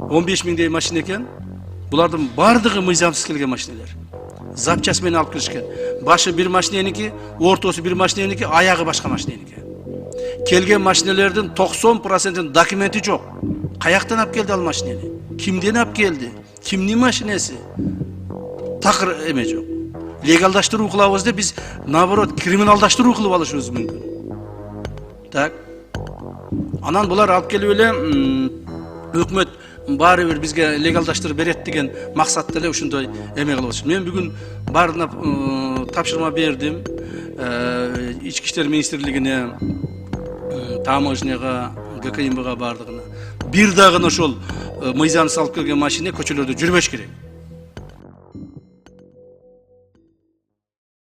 15 миңдей машина екен. Бұлардың бардығы мыйзамсыз келген машиналар. Запчасымен алып келишкен. Башы bir машиненики, ортосы bir машиненики, аяғы башқа машиненики. Келген машиналардың 90% документи жоқ. Қаяқтан алып келді ал машинені? Кімден алып келді? Кімнің машинесі? Тақыр эме жоқ. Легалдаштыруу кылабыз деп биз наоборот криминалдаштыруу кылып алышыбыз мүмкүн. Так. Анан булар алып келип эле өкмөт баары бир бизге легалдаштырып берет деген максатта эле ушундай эме кылып атышат. Мен бүгүн баарына тапшырма бердим. Ички иштер министрлигине, таможняга, ГКМБга бардыгына. Бир дагы ошол мыйзамсыз алып келген машина көчөлөрдө жүрбөш керек.